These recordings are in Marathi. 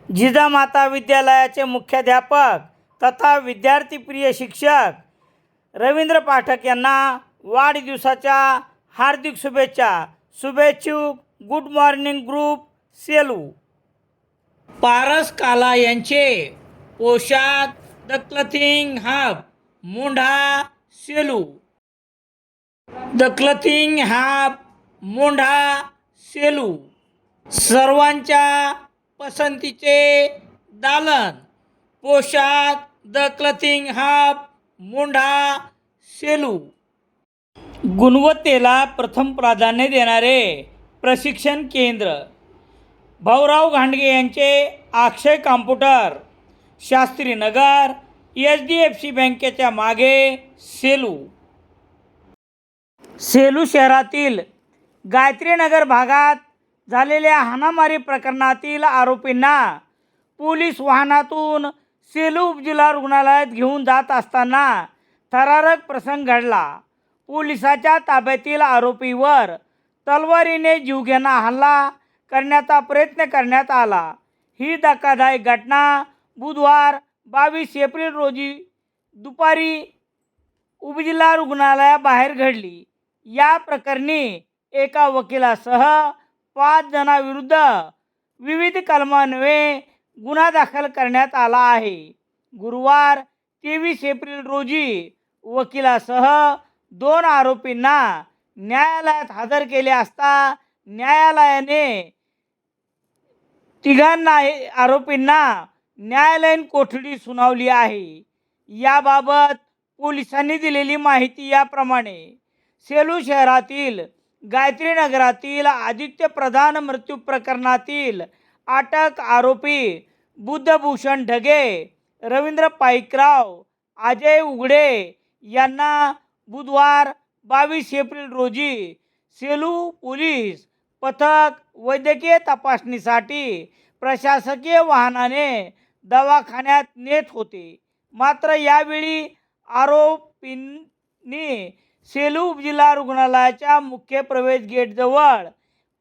जिजामाता विद्यालयाचे मुख्याध्यापक तथा विद्यार्थीप्रिय शिक्षक रवींद्र पाठक यांना वाढदिवसाच्या हार्दिक शुभेच्छा. शुभेच्छुक good morning group Selu. Paras Kala यांचे Poshakh the clothing hub Mondha Selu. The clothing hub Mondha Selu. सर्वांच्या पसंतीचे दालन Poshakh the clothing hub Mondha Selu. गुणवत्तेला प्रथम प्राधान्य देणारे प्रशिक्षण केंद्र भाऊराव घांडगे यांचे अक्षय कॉम्प्युटर शास्त्रीनगर HDFC बँकेच्या मागे सेलू. सेलू शहरातील गायत्रीनगर भागात झालेल्या हाणामारी प्रकरणातील आरोपींना पोलीस वाहनातून सेलू उपजिल्हा रुग्णालयात घेऊन जात असताना थरारक प्रसंग घडला. पोलिसाच्या ताब्यातील आरोपीवर तलवारीने जीवघेणा हल्ला करण्याचा प्रयत्न करण्यात आला. ही धक्कादायक घटना बुधवार 22 एप्रिल रोजी दुपारी उपजिल्हा रुग्णालयाबाहेर घडली. या प्रकरणी एका वकिलासह 5 जणांविरुद्ध विविध कलमान्वये गुन्हा दाखल करण्यात आला आहे. गुरुवार 23 एप्रिल रोजी वकिलासह 2 आरोपींना न्यायालयात हजर केले असता न्यायालयाने तिघांना आरोपींना न्यायालयीन कोठडी सुनावली आहे. याबाबत पोलिसांनी दिलेली माहिती याप्रमाणे. सेलू शहरातील गायत्रीनगरातील आदित्य प्रधान मृत्यू प्रकरणातील अटक आरोपी बुद्धभूषण ढगे, रवींद्र पाईकराव, अजय उघडे यांना बुधवार 22 एप्रिल रोजी सेलू पोलीस पथक वैद्यकीय तपासणीसाठी प्रशासकीय वाहनाने दवाखान्यात नेत होते. मात्र यावेळी आरोपींनी सेलू उपजिल्हा रुग्णालयाच्या मुख्य प्रवेश गेटजवळ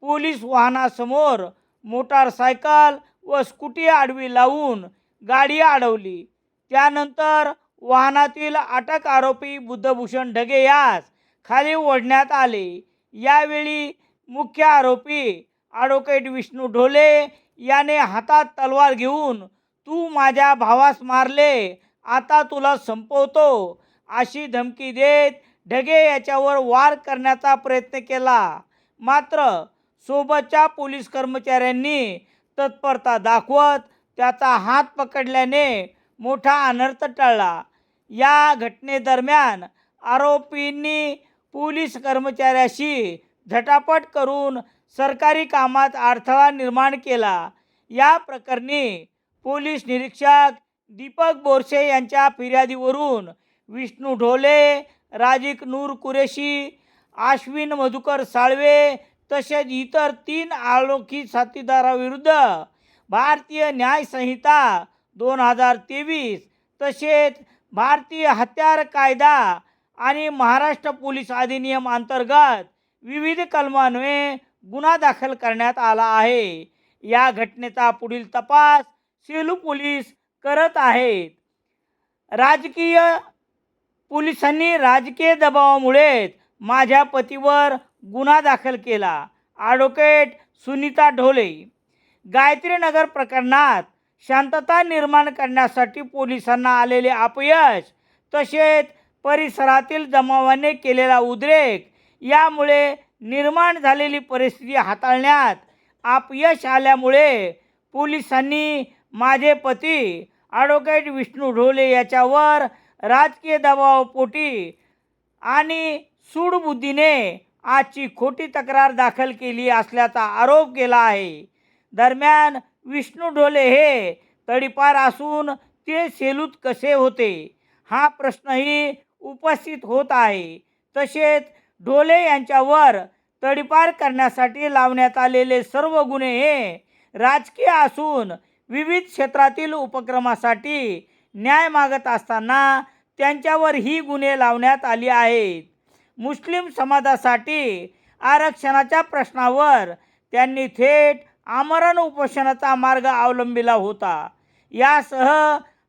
पोलीस वाहनासमोर मोटारसायकल व स्कूटी आडवी लावून गाडी अडवली. त्यानंतर वाहनातील अटक आरोपी बुद्धभूषण ढगे यास खाली ओढण्यात आले. यावेळी मुख्य आरोपी ॲडव्होकेट विष्णू ढोले याने हातात तलवार घेऊन तू माझ्या भावास मारले, आता तुला संपवतो अशी धमकी देत ढगे याच्यावर वार करण्याचा प्रयत्न केला. मात्र सोबतच्या पोलीस कर्मचाऱ्यांनी तत्परता दाखवत त्याचा हात पकडल्याने मोठा अनर्थ टळला. या घटनेदरम्यान आरोपींनी पोलीस कर्मचाऱ्याशी झटापट करून सरकारी कामात अडथळा निर्माण केला. या प्रकरणी पोलीस निरीक्षक दीपक बोरसे यांच्या फिर्यादीवरून विष्णू ढोले, राजिक नूर कुरेशी, अश्विन मधुकर साळवे तसेच इतर 3 अनोळखी साथीदाराविरुद्ध भारतीय न्याय संहिता 2023 तसेच भारतीय हत्यार कायदा आणि महाराष्ट्र पोलीस अधिनियम अंतर्गत विविध कलमान्वये गुन्हा दाखल करण्यात आला आहे. या घटनेचा पुढील तपास सेलू पोलीस करत आहेत. पोलिसांनी राजकीय दबावामुळे माझ्या पतीवर गुन्हा दाखल केला. ॲडव्होकेट सुनीता ढोले. गायत्रीनगर प्रकरणात शांतता निर्माण करण्यासाठी पोलिसांना आलेले अपयश तसेच परिसरातील जमावाने केलेला उद्रेक यामुळे निर्माण झालेली परिस्थिती हाताळण्यात अपयश आल्यामुळे पोलिसांनी माझे पती ॲडव्होकेट विष्णू ढोले याच्यावर राजकीय दबावापोटी आणि सूडबुद्धीने आजची खोटी तक्रार दाखल केली असल्याचा आरोप केला आहे. दरम्यान विष्णू ढोले हे तडीपार असून ते सेलूत कसे होते हा प्रश्नही उपस्थित होत आहे. तसेच ढोले यांच्यावर तडीपार करण्यासाठी लावण्यात आलेले सर्व गुन्हे हे राजकीय असून विविध क्षेत्रातील उपक्रमासाठी न्याय मागत असताना त्यांच्यावर ही गुन्हे लावण्यात आली आहेत. मुस्लिम समाजासाठी आरक्षणाच्या प्रश्नावर त्यांनी थेट आमरण उपोषणाचा मार्ग अवलंबिला होता. यासह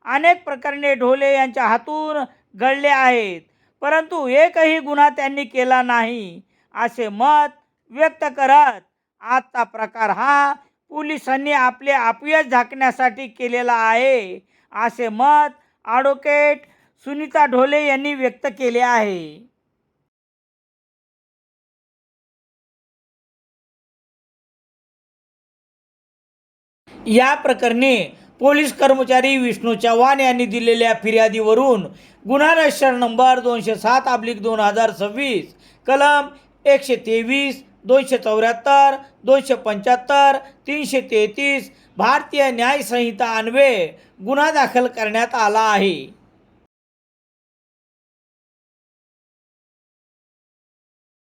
अनेक प्रकरणे ढोले यांच्या हातून घडले आहेत, परंतु एकही गुन्हा त्यांनी केला नाही असे मत व्यक्त करत आजचा प्रकार हा पोलिसांनी आपले अपयश झाकण्यासाठी केलेला आहे असे मत ॲडव्होकेट सुनीता ढोले यांनी व्यक्त केले आहे. या प्रकरणी पोलीस कर्मचारी विष्णू चव्हाण यांनी दिलेल्या फिर्यादीवरून गुन्हा रजिस्टर नंबर 207/2026 कलम 123, 274, 275, 333 भारतीय न्याय संहिता अन्वये गुन्हा दाखल करण्यात आला आहे.